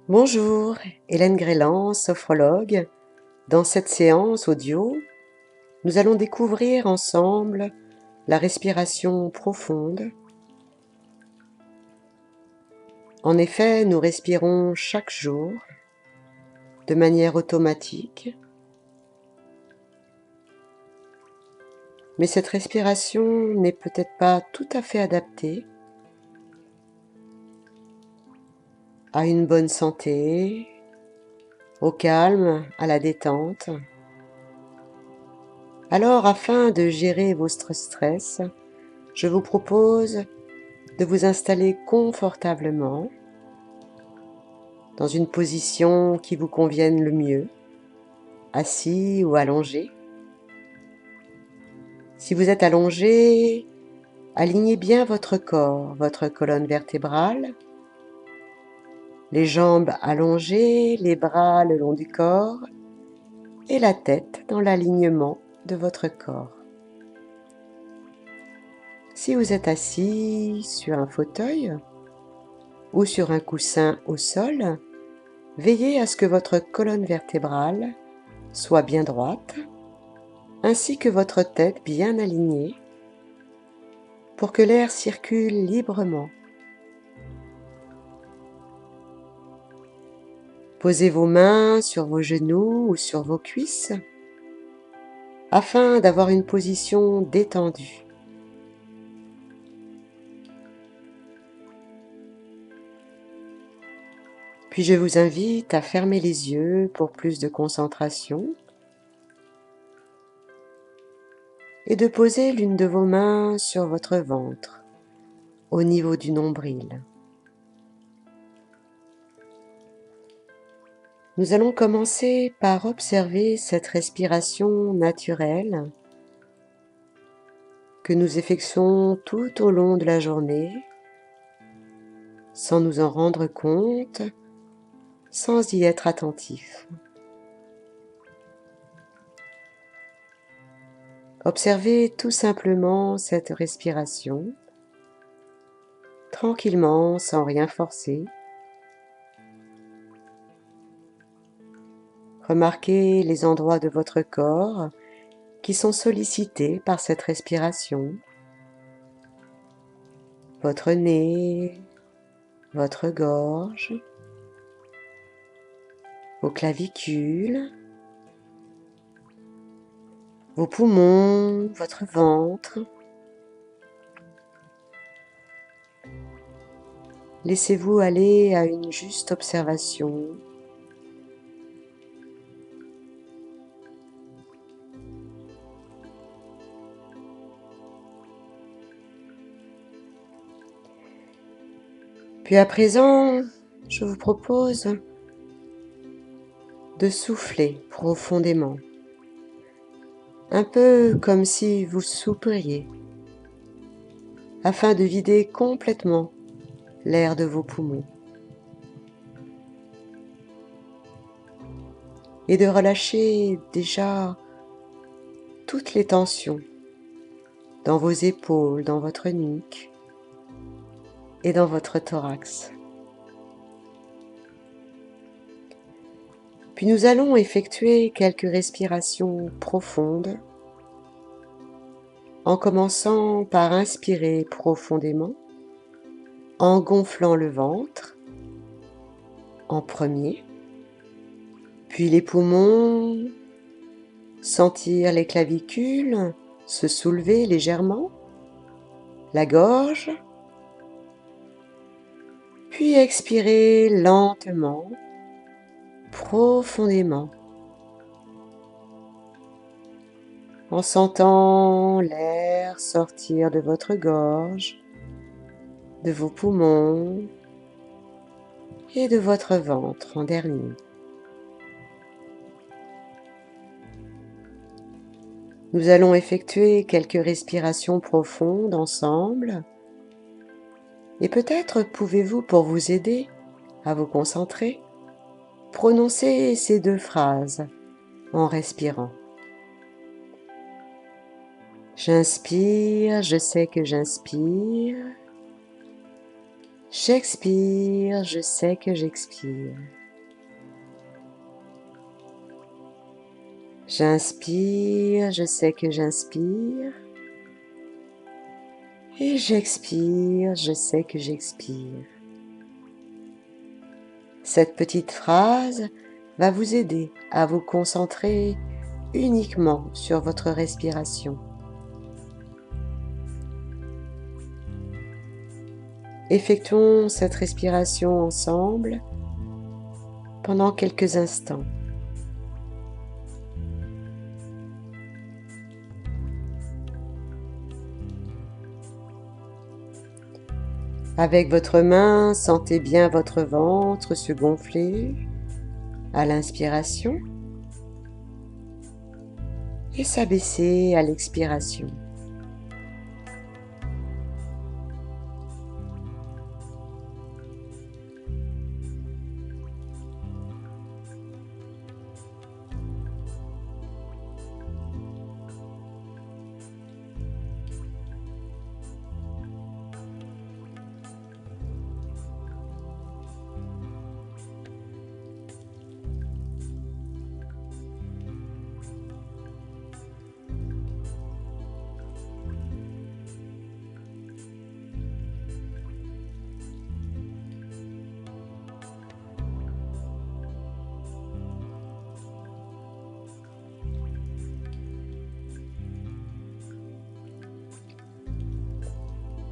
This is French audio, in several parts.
Bonjour, Hélène Grélan, sophrologue. Dans cette séance audio, nous allons découvrir ensemble la respiration profonde. En effet, nous respirons chaque jour de manière automatique, mais cette respiration n'est peut-être pas tout à fait adaptée à une bonne santé, au calme, à la détente. Alors, afin de gérer votre stress, je vous propose de vous installer confortablement dans une position qui vous convienne le mieux, assis ou allongé. Si vous êtes allongé, alignez bien votre corps, votre colonne vertébrale, les jambes allongées, les bras le long du corps et la tête dans l'alignement de votre corps. Si vous êtes assis sur un fauteuil ou sur un coussin au sol, veillez à ce que votre colonne vertébrale soit bien droite, ainsi que votre tête bien alignée, pour que l'air circule librement. Posez vos mains sur vos genoux ou sur vos cuisses, afin d'avoir une position détendue. Puis je vous invite à fermer les yeux pour plus de concentration et de poser l'une de vos mains sur votre ventre, au niveau du nombril. Nous allons commencer par observer cette respiration naturelle que nous effectuons tout au long de la journée, sans nous en rendre compte, sans y être attentif. Observez tout simplement cette respiration, tranquillement, sans rien forcer. Remarquez les endroits de votre corps qui sont sollicités par cette respiration. Votre nez, votre gorge, vos clavicules, vos poumons, votre ventre. Laissez-vous aller à une juste observation. Puis à présent, je vous propose de souffler profondément, un peu comme si vous soupiriez, afin de vider complètement l'air de vos poumons et de relâcher déjà toutes les tensions dans vos épaules, dans votre nuque et dans votre thorax. Puis nous allons effectuer quelques respirations profondes en commençant par inspirer profondément en gonflant le ventre en premier, puis les poumons, sentir les clavicules se soulever légèrement, la gorge, puis expirer lentement, profondément, en sentant l'air sortir de votre gorge, de vos poumons et de votre ventre en dernier. Nous allons effectuer quelques respirations profondes ensemble et peut-être pouvez-vous, pour vous aider à vous concentrer, prononcer ces deux phrases en respirant. J'inspire, je sais que j'inspire. J'expire, je sais que j'expire. J'inspire, je sais que j'inspire. Et j'expire, je sais que j'expire. Cette petite phrase va vous aider à vous concentrer uniquement sur votre respiration. Effectuons cette respiration ensemble pendant quelques instants. Avec votre main, sentez bien votre ventre se gonfler à l'inspiration et s'abaisser à l'expiration.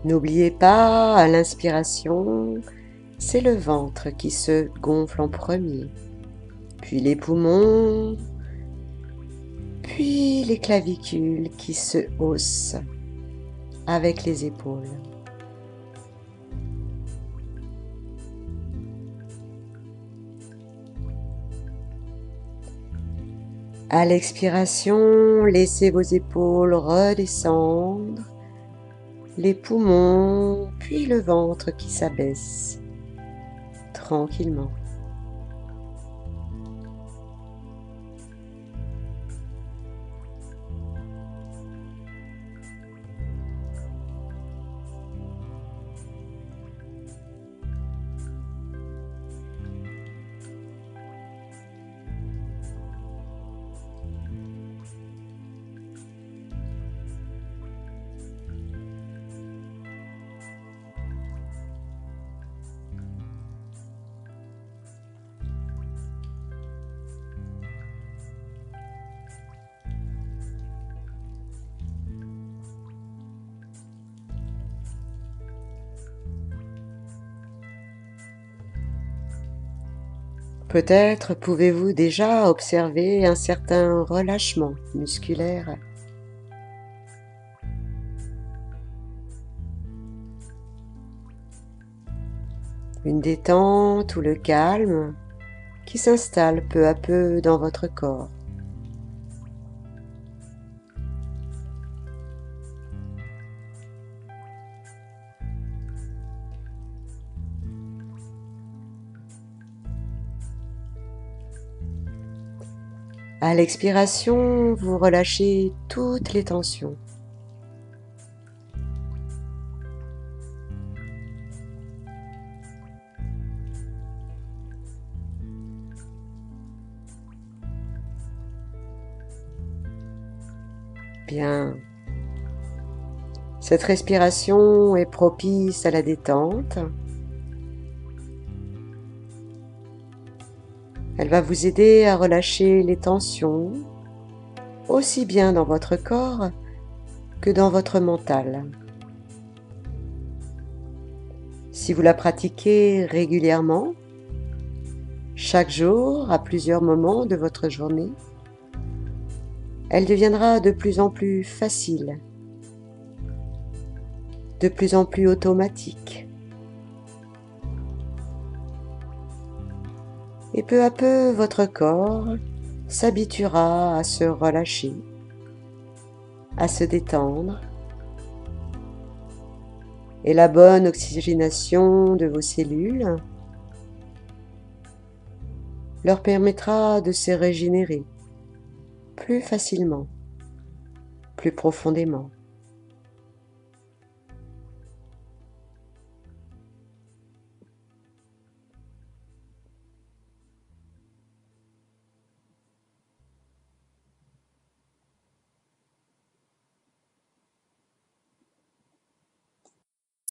N'oubliez pas, à l'inspiration, c'est le ventre qui se gonfle en premier, puis les poumons, puis les clavicules qui se haussent avec les épaules. À l'expiration, laissez vos épaules redescendre, les poumons, puis le ventre qui s'abaisse tranquillement. Peut-être pouvez-vous déjà observer un certain relâchement musculaire. Une détente ou le calme qui s'installe peu à peu dans votre corps. À l'expiration, vous relâchez toutes les tensions. Bien. Cette respiration est propice à la détente. Elle va vous aider à relâcher les tensions, aussi bien dans votre corps que dans votre mental. Si vous la pratiquez régulièrement, chaque jour, à plusieurs moments de votre journée, elle deviendra de plus en plus facile, de plus en plus automatique. Et peu à peu, votre corps s'habituera à se relâcher, à se détendre, et la bonne oxygénation de vos cellules leur permettra de se régénérer plus facilement, plus profondément.